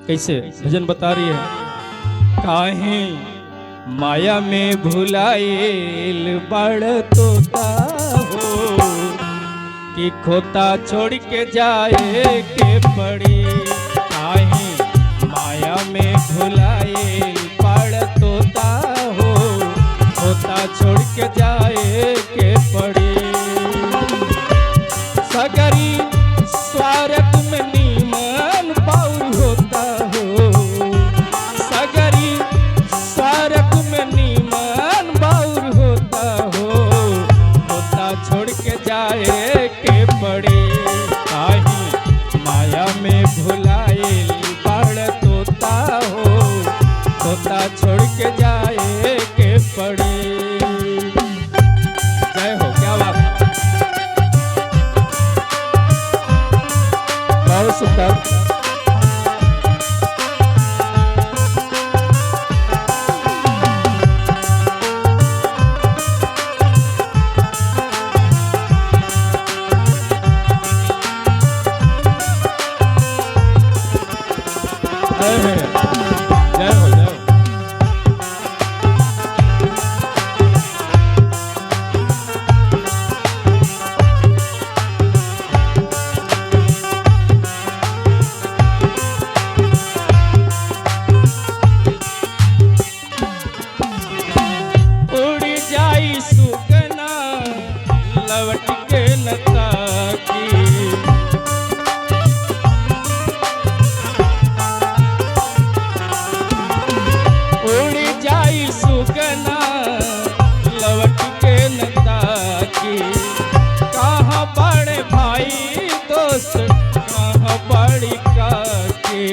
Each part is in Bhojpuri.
कैसे भजन बता रही है। काहे माया में भुलाइल बड़ तोता हो कि खोता छोड़ के जाए के पड़ी। काहे माया में भुलाइल बड़ तोता हो खोता छोड़ के जाए के पड़ी। सगरी स्वार्थ में नीमन बाउर होता हो, सगरी स्वार्थ में नीमन बाउर होता हो खोता छोड़ के जाए के पड़े। काहे माया में भुलाइल बड़ तोता हो खोता छोड़ के जाए के पड़े। जय हो, क्या बात, बहुत सुंदर। जय हो, जय हो। उड़ जाई सुगना लवट के न ताकी, उड़ जाई सुगना लवट के न ताकी। कहाँ बड़े भाई दोस्त कहाँ बड़ी काकी।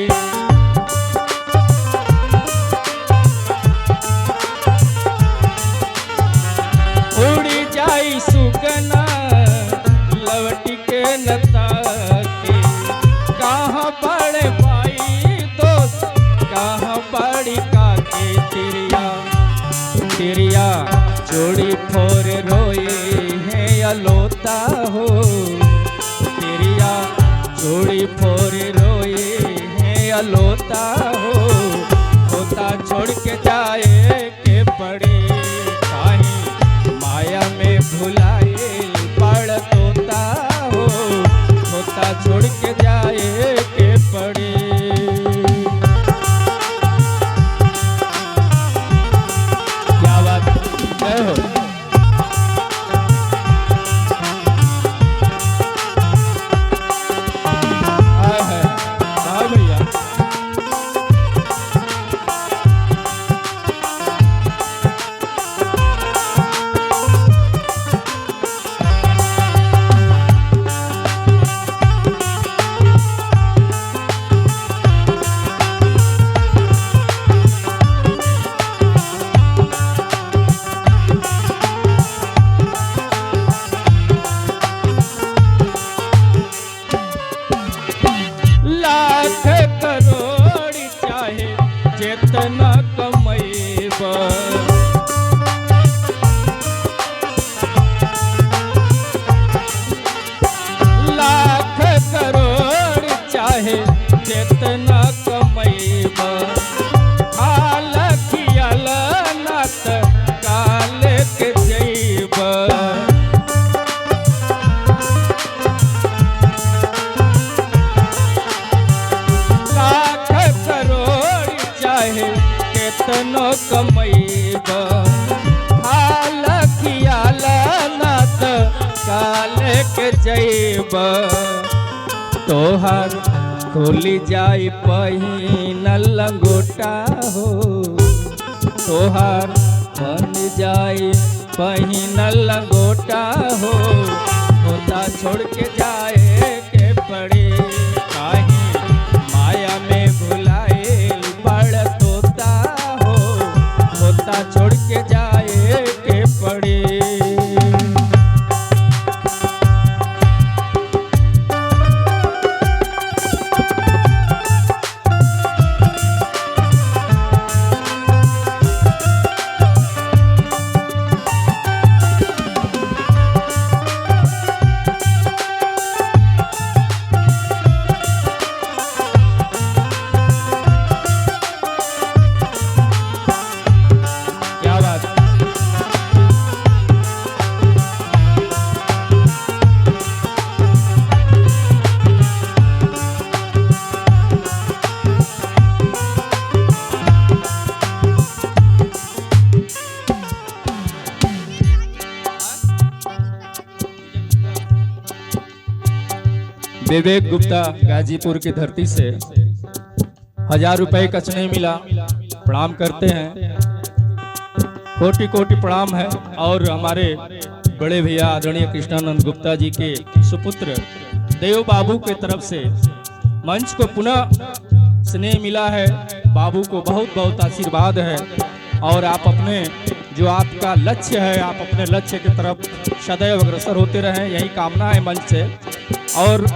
उड़ जाई सुगना लवट के न ताकी। कहाँ बड़े भाई दोस्त कहाँ बड़ी काकी। तिरिया तिरिया जोड़ी फोर रोए है अलोता हो, तिरिया जोड़ी फोर रोए है अलोता हो खोता छोड़ के जाए के पड़े। काहे माया में भुलाइल बड़ तोता हो खोता छोड़ के जाए के पड़े। क्या बात, जय हो। हाँ भैया, लाख करोड़ चाहे जितना कमैबा, लाख करोड़ चाहे जितना कमैबा। काल खियल नात काल के जैबा। लाख करोड़ चाहे कितनो कमैबा। हाल खियाल नात काल के जैबा। तोहर खुली जाई पहिनल लंगोटा हो, तोहर बन जाई पहिनल लंगोटा हो खोता छोड़ के जाए के पड़े। काहे माया में भुलाइल बड़ तोता हो खोता छोड़ के जाए के पड़े। विवेक गुप्ता गाजीपुर की धरती से 1000 रुपए का स्नेह मिला, प्रणाम करते हैं, कोटि कोटि प्रणाम है। और हमारे बड़े भैया आदरणीय कृष्णानंद गुप्ता जी के सुपुत्र देव बाबू के तरफ से मंच को पुनः स्नेह मिला है। बाबू को बहुत बहुत आशीर्वाद है और आप अपने जो आपका लक्ष्य है, आप अपने लक्ष्य की तरफ सदैव अग्रसर होते रहें, यही कामना है मंच से। और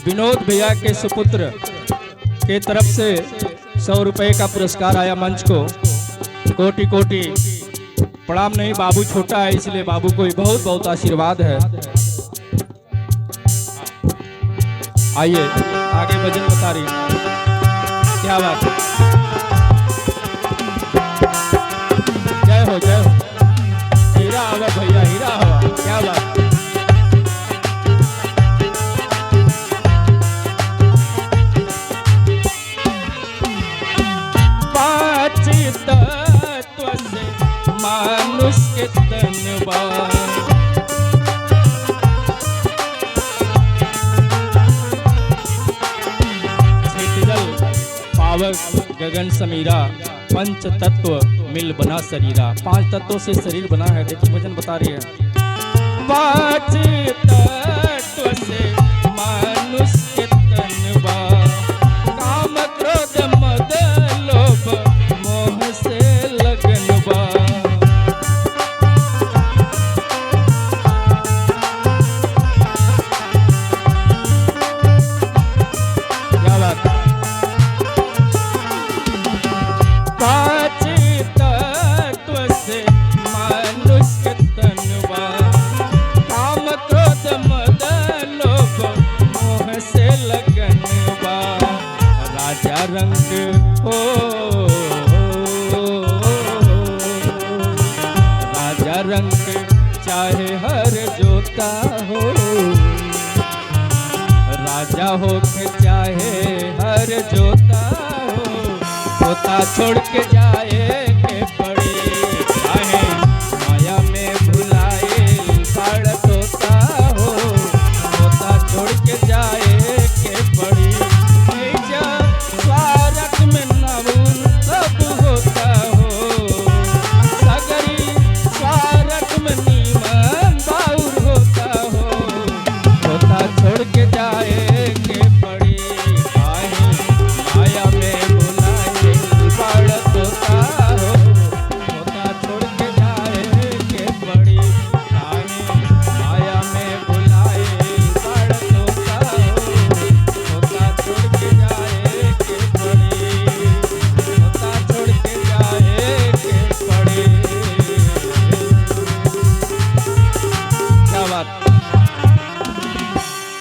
विनोद भैया के सुपुत्र के तरफ से 100 रुपए का पुरस्कार आया मंच को, कोटि कोटि प्रणाम। नहीं, बाबू छोटा है इसलिए बाबू को बहुत बहुत आशीर्वाद है। आइए आगे भजन बता रही, क्या बात है, जय हो जय हो, हीरा हवा भैया, हीरा हवा, क्या बात। पांच तत्व से मानुष के तनवा, पावक गगन समीरा, पंच तत्व मिल बना शरीरा। 5 तत्वों से शरीर बना है। देखिए भजन बता रही है, 5 तत्व से मानुष के तनवा, काम क्रोध मद लोभ मोह से लगनवा। क्या बात है, 5 तत्व से मानुष के तनवा, काम क्रोध मद लोभ मोह से लगनवा। राजा रंग हो, राजा रंग चाहे हर जोता हो, राजा हो के चाहे हर जोता हो, जोता छोड़ के